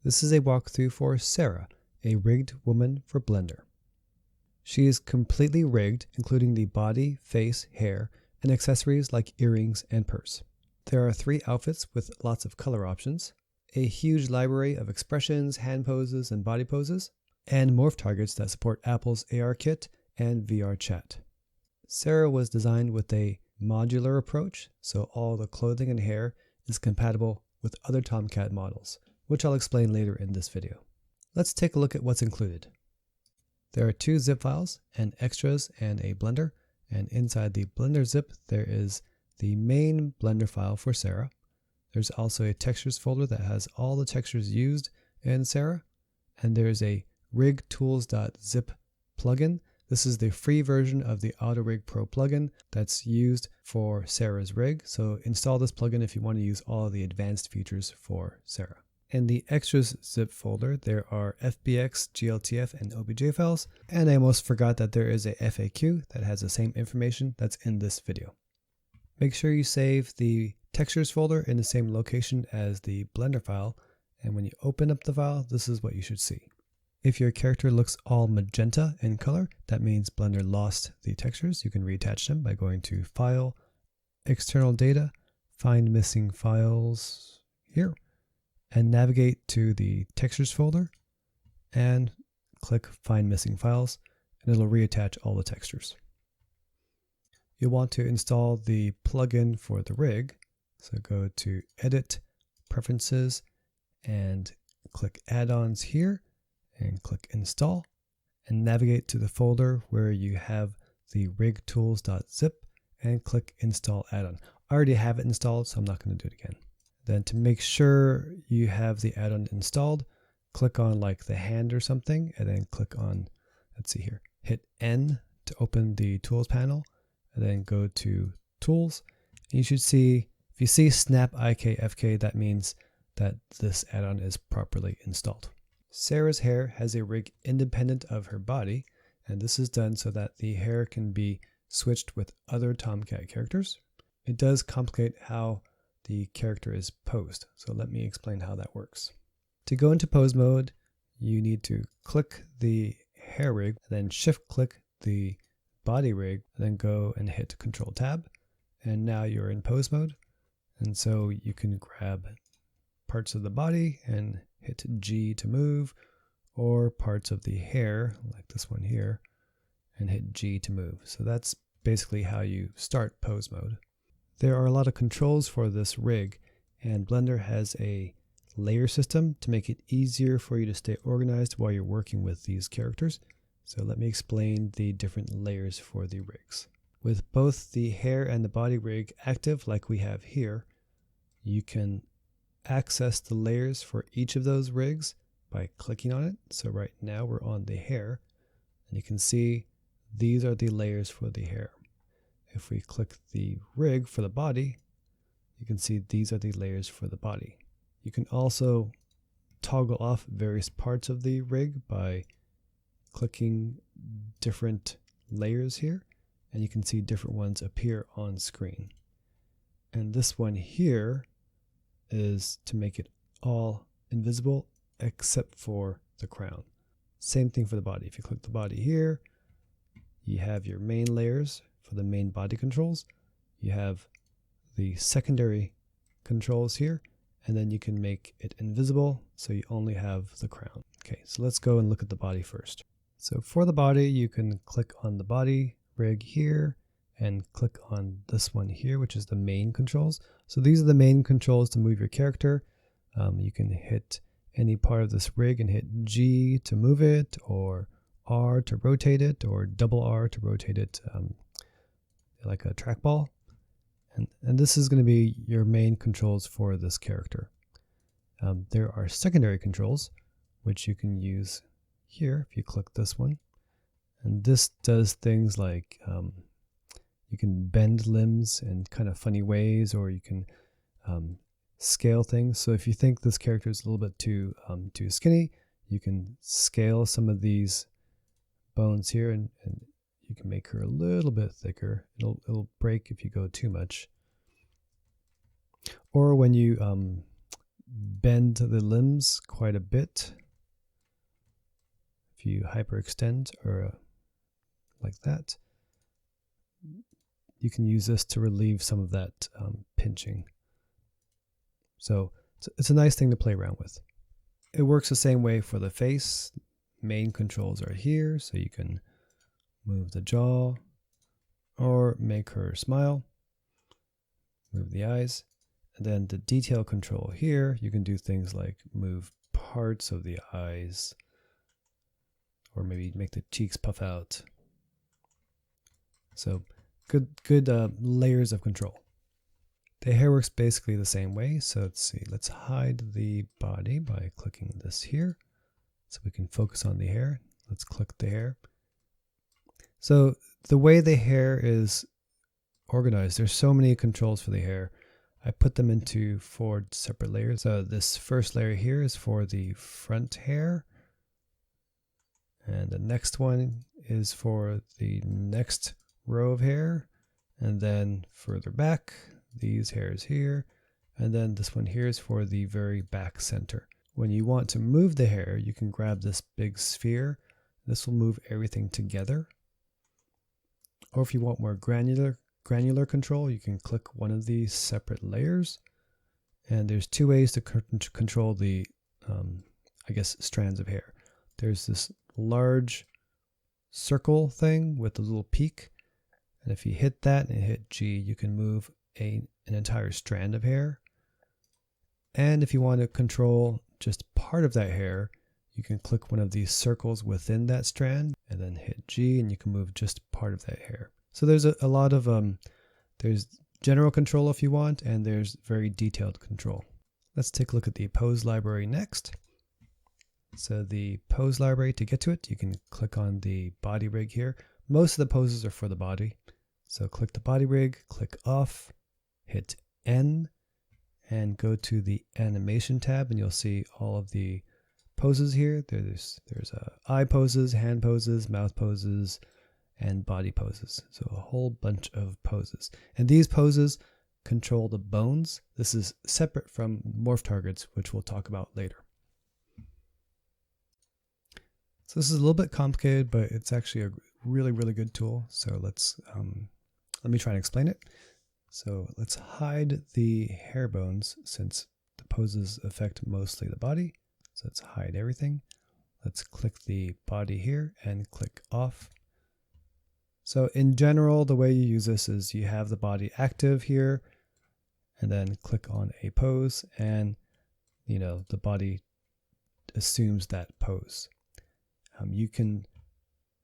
This is a walkthrough for Sara, a rigged woman for Blender. She is completely rigged, including the body, face, hair, and accessories like earrings and purse. There are 3 outfits with lots of color options, a huge library of expressions, hand poses, and body poses, and morph targets that support Apple's AR Kit and VR chat. Sara was designed with a modular approach, so all the clothing and hair is compatible with other Tomcat models, which I'll explain later in this video. Let's take a look at what's included. There are 2 zip files, an extras and a Blender, and inside the Blender zip there is the main Blender file for Sara. There's also a textures folder that has all the textures used in Sara, and there's a rigtools.zip plugin. This is the free version of the Autorig Pro plugin that's used for Sara's rig, so install this plugin if you want to use all of the advanced features for Sara. In the extras zip folder, there are FBX, GLTF, and OBJ files, and I almost forgot that there is a FAQ that has the same information that's in this video. Make sure you save the textures folder in the same location as the Blender file, and when you open up the file, this is what you should see. If your character looks all magenta in color, that means Blender lost the textures. You can reattach them by going to File, External Data, Find Missing Files here, and navigate to the Textures folder and click Find Missing Files, and it'll reattach all the textures. You'll want to install the plugin for the rig, so go to Edit, Preferences, and click Add-ons here, and click Install, and navigate to the folder where you have the rigtools.zip and click Install Add-on. I already have it installed, so I'm not going to do it again. Then to make sure you have the add-on installed, click on like the hand or something, and then click on, let's see here, hit N to open the Tools panel, and then go to Tools. And you should see, if you see Snap IKFK, that means that this add-on is properly installed. Sara's hair has a rig independent of her body, and this is done so that the hair can be switched with other Tomcat characters. It does complicate how the character is posed, so let me explain how that works. To go into pose mode, you need to click the hair rig, then shift click the body rig, and then go and hit Control Tab, and now you're in pose mode. And so you can grab parts of the body and hit G to move, or parts of the hair, like this one here, and hit G to move. So that's basically how you start pose mode. There are a lot of controls for this rig, and Blender has a layer system to make it easier for you to stay organized while you're working with these characters. So let me explain the different layers for the rigs. With both the hair and the body rig active like we have here, you can access the layers for each of those rigs by clicking on it. So right now we're on the hair, and you can see these are the layers for the hair. If we click the rig for the body, you can see these are the layers for the body. You can also toggle off various parts of the rig by clicking different layers here, and you can see different ones appear on screen. And this one here is to make it all invisible except for the crown. Same thing for the body. If you click the body here, you have your main layers for the main body controls. You have the secondary controls here, and then you can make it invisible so you only have the crown. Okay, so let's go and look at the body first. So for the body, you can click on the body rig here and click on this one here, which is the main controls. So these are the main controls to move your character. You can hit any part of this rig and hit G to move it, or R to rotate it, or double R to rotate it like a trackball. And this is going to be your main controls for this character. There are secondary controls, which you can use here if you click this one. And this does things like you can bend limbs in kind of funny ways, or you can scale things. So if you think this character is a little bit too skinny, you can scale some of these bones here, and you can make her a little bit thicker. It'll break if you go too much. Or when you bend the limbs quite a bit. If you hyperextend or like that, you can use this to relieve some of that pinching. So it's a nice thing to play around with. It works the same way for the face. Main controls are here, so you can move the jaw or make her smile, move the eyes. And then the detail control here, you can do things like move parts of the eyes or maybe make the cheeks puff out. So good layers of control. The hair works basically the same way. So let's see, let's hide the body by clicking this here so we can focus on the hair. Let's click the hair. So the way the hair is organized, there's so many controls for the hair. I put them into 4 separate layers. So this first layer here is for the front hair. And the next one is for the next row of hair. And then further back, these hairs here. And then this one here is for the very back center. When you want to move the hair, you can grab this big sphere. This will move everything together. Or if you want more granular control, you can click one of these separate layers. And there's 2 ways to control the, I guess, strands of hair. There's this large circle thing with the little peak. And if you hit that and hit G, you can move an entire strand of hair. And if you want to control just part of that hair, you can click one of these circles within that strand and then hit G and you can move just part of that hair. So there's a lot of, there's general control if you want, and there's very detailed control. Let's take a look at the pose library next. So the pose library, to get to it, you can click on the body rig here. Most of the poses are for the body. So click the body rig, click off, hit N, and go to the animation tab, and you'll see all of the poses here. There's eye poses, hand poses, mouth poses, and body poses. So a whole bunch of poses. And these poses control the bones. This is separate from morph targets, which we'll talk about later. So this is a little bit complicated, but it's actually a really, really good tool. So let me try and explain it. So let's hide the hair bones since the poses affect mostly the body. So let's hide everything. Let's click the body here and click off. So in general, the way you use this is you have the body active here and then click on a pose and, the body assumes that pose. You can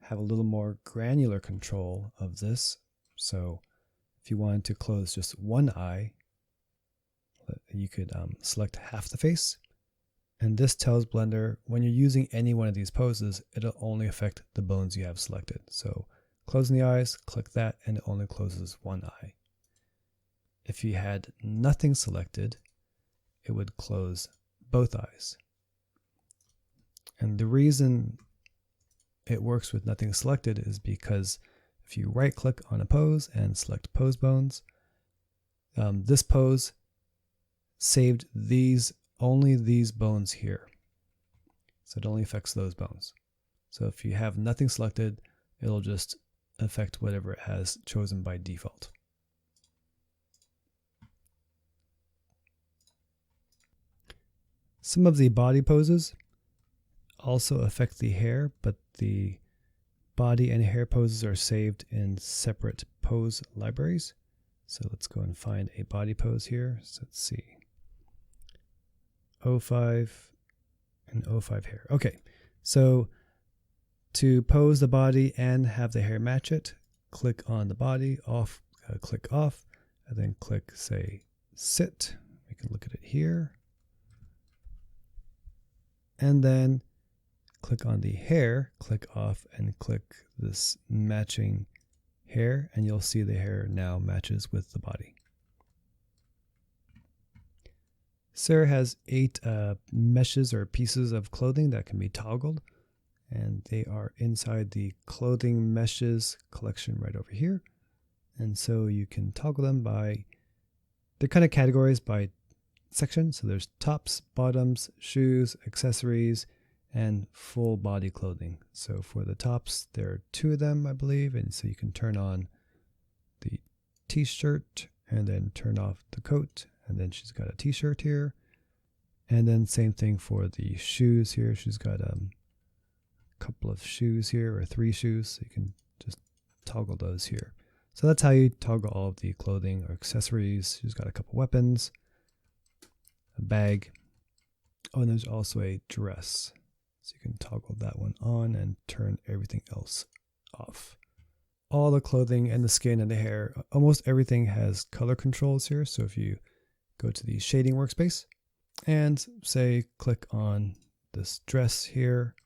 have a little more granular control of this. So if you wanted to close just one eye, you could select half the face. And this tells Blender when you're using any one of these poses, it'll only affect the bones you have selected. So closing the eyes, click that, and it only closes one eye. If you had nothing selected, it would close both eyes. And the reason it works with nothing selected is because if you right click on a pose and select pose bones, this pose saved only these bones here. So it only affects those bones. So if you have nothing selected, it'll just affect whatever it has chosen by default. Some of the body poses also affect the hair, but the body and hair poses are saved in separate pose libraries. So let's go and find a body pose here. So let's see. 05 and 05 hair. Okay, so to pose the body and have the hair match it, click on the body, click off, and then click, say, sit. We can look at it here. And then click on the hair, click off, and click this matching hair, and you'll see the hair now matches with the body. Sara has 8 meshes or pieces of clothing that can be toggled, and they are inside the clothing meshes collection right over here. And so you can toggle them by, they're kind of categories by section. So there's tops, bottoms, shoes, accessories, and full body clothing. So for the tops, there are 2 of them, I believe. And so you can turn on the t-shirt and then turn off the coat. And then she's got a t-shirt here. And then same thing for the shoes here. She's got a couple of shoes here, or 3 shoes. So you can just toggle those here. So that's how you toggle all of the clothing or accessories. She's got a couple weapons, a bag. Oh, and there's also a dress. So you can toggle that one on and turn everything else off. All the clothing and the skin and the hair, almost everything has color controls here. So if you go to the shading workspace and say click on this dress here.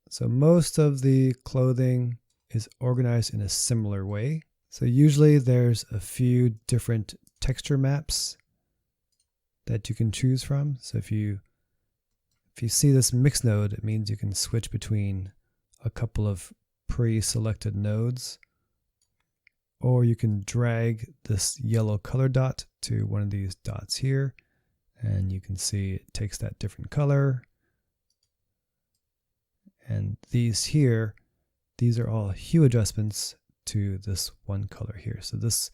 So most of the clothing is organized in a similar way. So usually there's a few different texture maps that you can choose from. So if you see this mix node, it means you can switch between a couple of pre-selected nodes, or you can drag this yellow color dot to one of these dots here, and you can see it takes that different color. And these here, these are all hue adjustments to this one color here. So this,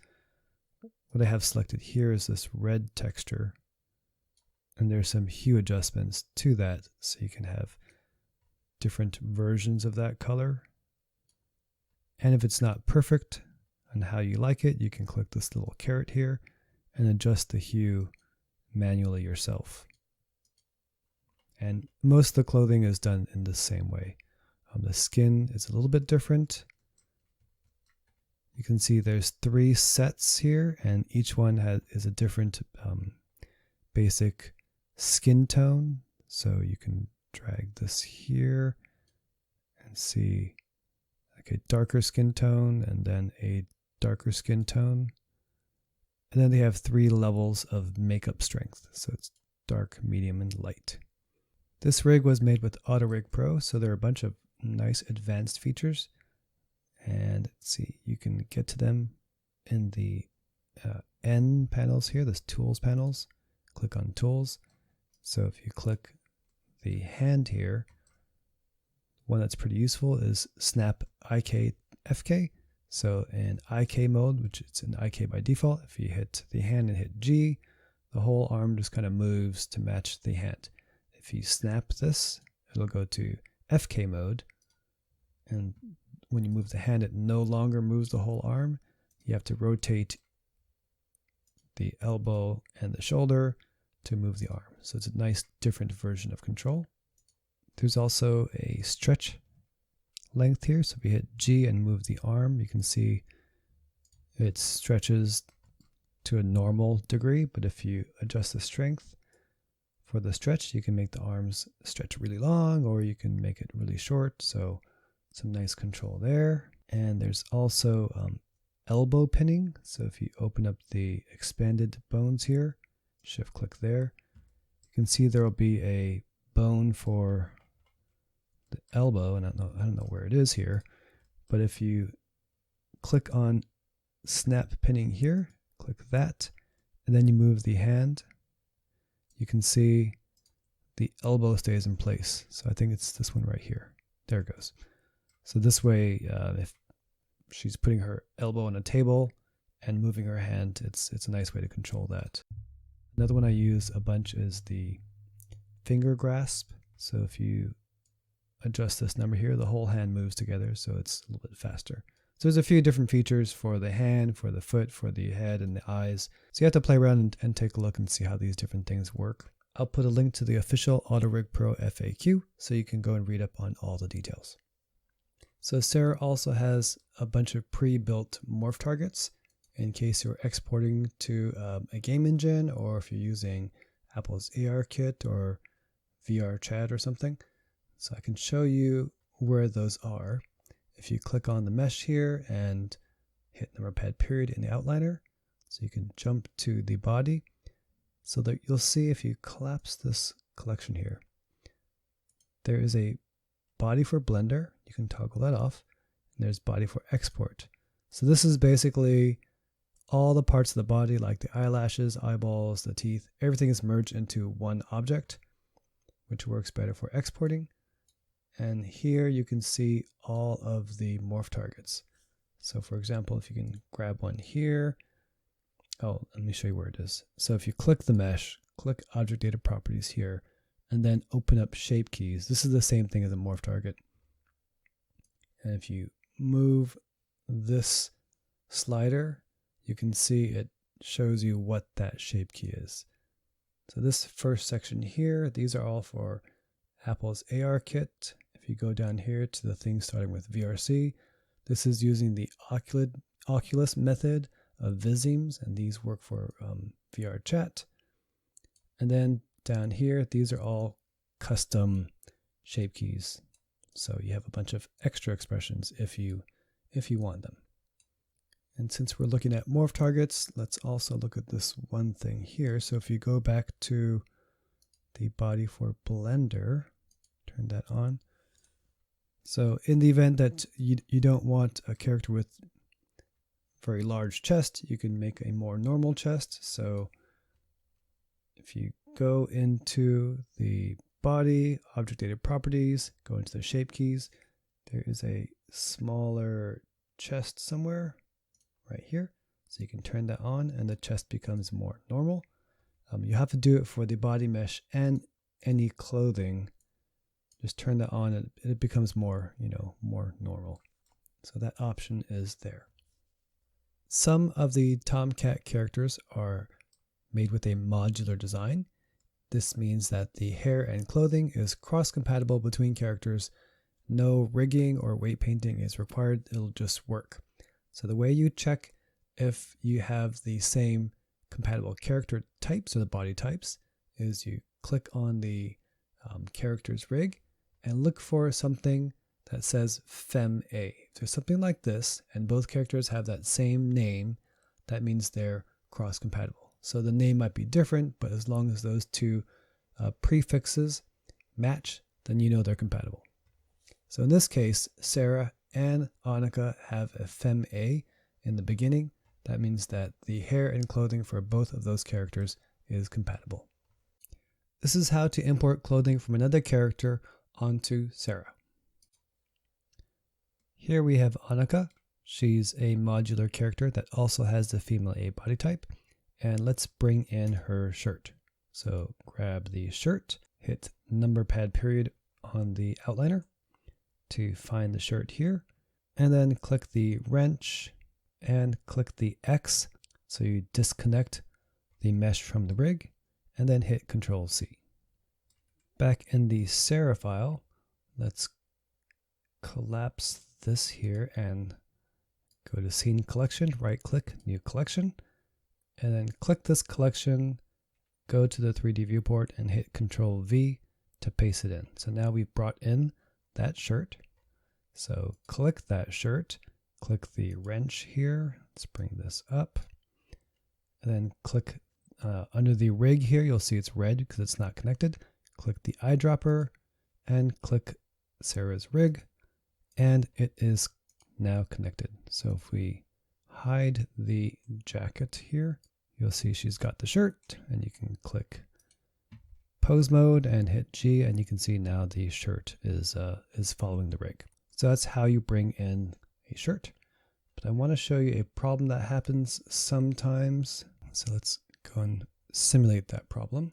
what I have selected here is this red texture. And there's some hue adjustments to that, so you can have different versions of that color. And if it's not perfect on how you like it, you can click this little caret here and adjust the hue manually yourself. And most of the clothing is done in the same way. The skin is a little bit different. You can see there's 3 sets here, and each one is a different basic skin tone. So you can drag this here and see like a darker skin tone and then a darker skin tone. And then they have 3 levels of makeup strength. So it's dark, medium, and light. This rig was made with Autorig Pro, so there are a bunch of nice advanced features. And let's see, you can get to them in the N panels here, this tools panels. Click on tools. So if you click the hand here, one that's pretty useful is snap IK FK. So in IK mode, which it's in IK by default, if you hit the hand and hit G, the whole arm just kind of moves to match the hand. If you snap this, it'll go to FK mode. And when you move the hand, it no longer moves the whole arm. You have to rotate the elbow and the shoulder to move the arm. So it's a nice different version of control. There's also a stretch length here. So if you hit G and move the arm, you can see it stretches to a normal degree. But if you adjust the strength for the stretch, you can make the arms stretch really long, or you can make it really short. So some nice control there. And there's also elbow pinning. So if you open up the expanded bones here, shift click there, you can see there will be a bone for the elbow, and I don't know where it is here, but if you click on snap pinning here, click that, and then you move the hand, you can see the elbow stays in place. So I think it's this one right here. There it goes. So this way, if she's putting her elbow on a table and moving her hand, it's a nice way to control that. Another one I use a bunch is the finger grasp. So if you adjust this number here, the whole hand moves together, so it's a little bit faster. So there's a few different features for the hand, for the foot, for the head, and the eyes. So you have to play around and take a look and see how these different things work. I'll put a link to the official Autorig Pro FAQ so you can go and read up on all the details. So Sara also has a bunch of pre-built morph targets in case you're exporting to a game engine, or if you're using Apple's ARKit or VR chat or something. So I can show you where those are. If you click on the mesh here and hit number pad period in the outliner, so you can jump to the body, so that you'll see if you collapse this collection here, there is a body for Blender. You can toggle that off. And there's body for export. So this is basically all the parts of the body like the eyelashes, eyeballs, the teeth, everything is merged into one object, which works better for exporting. And here you can see all of the morph targets. So for example, if you can grab one here, oh, let me show you where it is. So if you click the mesh, click Object Data Properties here, and then open up Shape Keys. This is the same thing as a morph target. And if you move this slider, you can see it shows you what that shape key is. So this first section here, these are all for Apple's AR kit. If you go down here to the thing starting with VRC, this is using the Oculus method of Visemes, and these work for VR chat. And then down here, these are all custom shape keys. So you have a bunch of extra expressions if you want them. And since we're looking at morph targets, let's also look at this one thing here. So if you go back to the body for Blender, turn that on. So in the event that you don't want a character with very large chest, you can make a more normal chest. So if you go into the body, object data properties, go into the shape keys, there is a smaller chest somewhere right here. So you can turn that on and the chest becomes more normal. You have to do it for the body mesh and any clothing. Just turn that on and it becomes more, more normal. So that option is there. Some of the Tomcat characters are made with a modular design. This means that the hair and clothing is cross-compatible between characters. No rigging or weight painting is required. It'll just work. So the way you check if you have the same compatible character types or the body types is you click on the character's rig and look for something that says FemA. If there's something like this and both characters have that same name, that means they're cross-compatible. So the name might be different, but as long as those two prefixes match, then you know they're compatible. So in this case, Sara and Annika have a FemA in the beginning. That means that the hair and clothing for both of those characters is compatible. This is how to import clothing from another character onto Sara. Here we have Annika. She's a modular character that also has the female A body type. And let's bring in her shirt. So grab the shirt, hit number pad period on the outliner to find the shirt here, and then click the wrench and click the X so you disconnect the mesh from the rig, and then hit Control C. Back in the Sara file, let's collapse this here and go to Scene Collection, right click, New Collection, and then click this collection, go to the 3D viewport and hit Control V to paste it in. So now we've brought in that shirt. So click that shirt, click the wrench here, let's bring this up, and then click under the rig here, you'll see it's red because it's not connected. Click the eyedropper and click Sara's rig, and it is now connected. So if we hide the jacket here, you'll see she's got the shirt, and you can click pose mode and hit G, and you can see now the shirt is following the rig. So that's how you bring in a shirt. But I want to show you a problem that happens sometimes. So let's go and simulate that problem.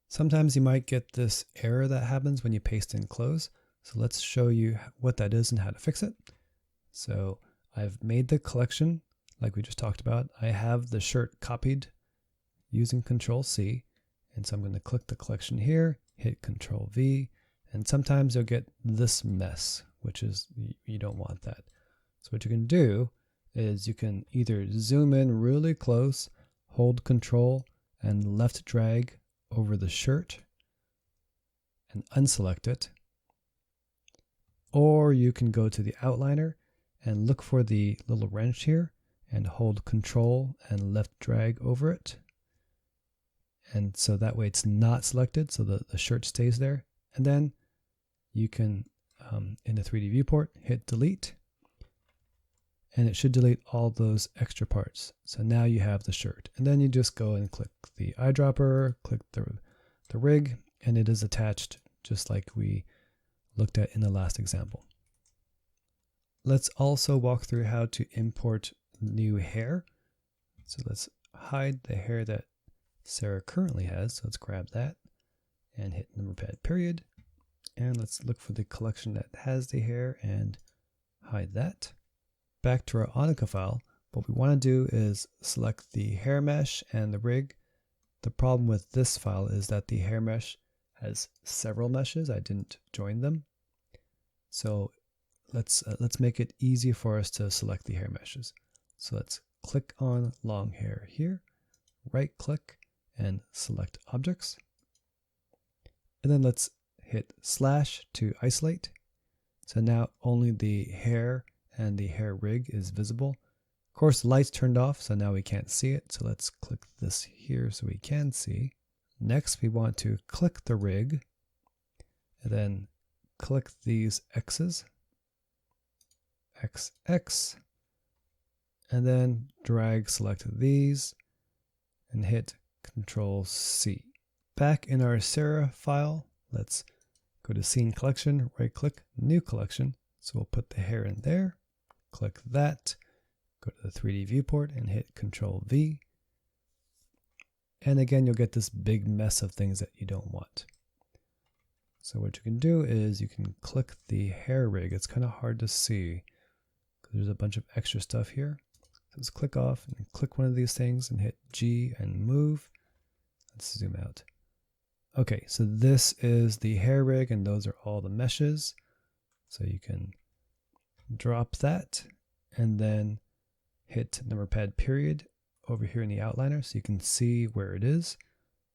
Sometimes you might get this error that happens when you paste in clothes. So let's show you what that is and how to fix it. So I've made the collection like we just talked about. I have the shirt copied using Control C. And so I'm going to click the collection here, hit Control V, and sometimes you'll get this mess, which is, you don't want that. So what you can do is you can either zoom in really close, hold Control and left drag over the shirt and unselect it. Or you can go to the outliner and look for the little wrench here and hold Control and left drag over it. And so that way it's not selected, so the shirt stays there. And then you can, in the 3D viewport, hit delete. and it should delete all those extra parts. So now you have the shirt. And then you just go and click the eyedropper, click the rig, and it is attached just like we looked at in the last example. Let's also walk through how to import new hair. So let's hide the hair that Sara currently has. So let's grab that and hit number pad period. And let's look for the collection that has the hair and hide that. Back to our Autorig file, what we want to do is select the hair mesh and the rig. The problem with this file is that the hair mesh has several meshes. I didn't join them. So let's make it easy for us to select the hair meshes. So let's click on long hair here, right click and select objects. And then let's hit slash to isolate. So now only the hair and the hair rig is visible. Of course, the light's turned off, so now we can't see it. So let's click this here so we can see. Next, we want to click the rig and then click these X's, XX, and then drag select these and hit Control C. Back in our Sara file, let's go to Scene Collection, right click, New Collection. So we'll put the hair in there, click that, go to the 3D viewport and hit Control V. And again, you'll get this big mess of things that you don't want. So what you can do is you can click the hair rig. It's kind of hard to see because there's a bunch of extra stuff here. So let's click off and click one of these things and hit G and move. Let's zoom out. Okay, so this is the hair rig and those are all the meshes. So you can drop that and then hit number pad period over here in the outliner so you can see where it is.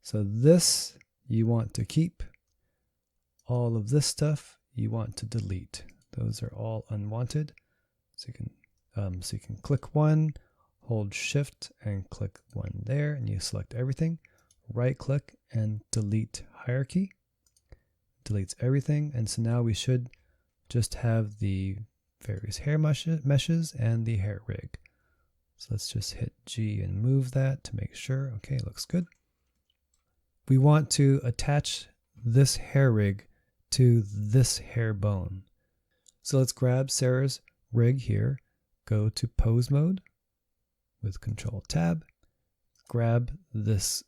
So this you want to keep. All of this stuff you want to delete. Those are all unwanted. So you can click one, hold shift and click one there and you select everything. Right click and delete hierarchy. Deletes everything. And so now we should just have the various hair meshes and the hair rig. So let's just hit G and move that to make sure. Okay, looks good. We want to attach this hair rig to this hair bone. So let's grab Sara's rig here, go to pose mode with Control Tab, grab this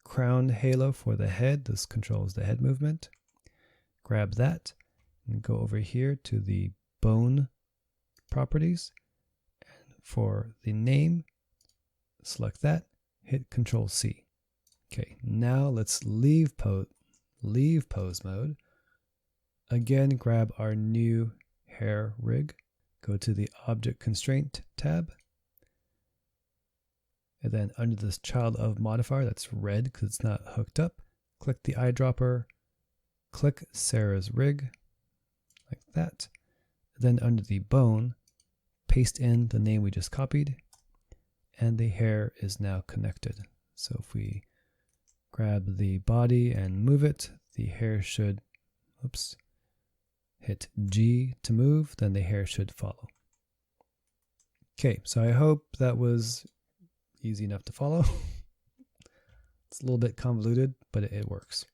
crown halo for the head. This controls the head movement. Grab that and go over here to the bone properties. And for the name, select that, hit Control C. Okay, now let's leave pose mode. Again, grab our new hair rig. Go to the Object Constraint tab. And then under this child of modifier, that's red because it's not hooked up, click the eyedropper, click Sara's rig, like that. Then under the bone, paste in the name we just copied, and the hair is now connected. So if we grab the body and move it, the hair should, oops, hit G to move, then the hair should follow. Okay, so I hope that was easy enough to follow. It's a little bit convoluted, but it works.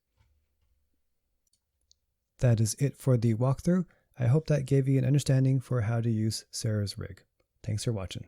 That is it for the walkthrough. I hope that gave you an understanding for how to use Sara's rig. Thanks for watching.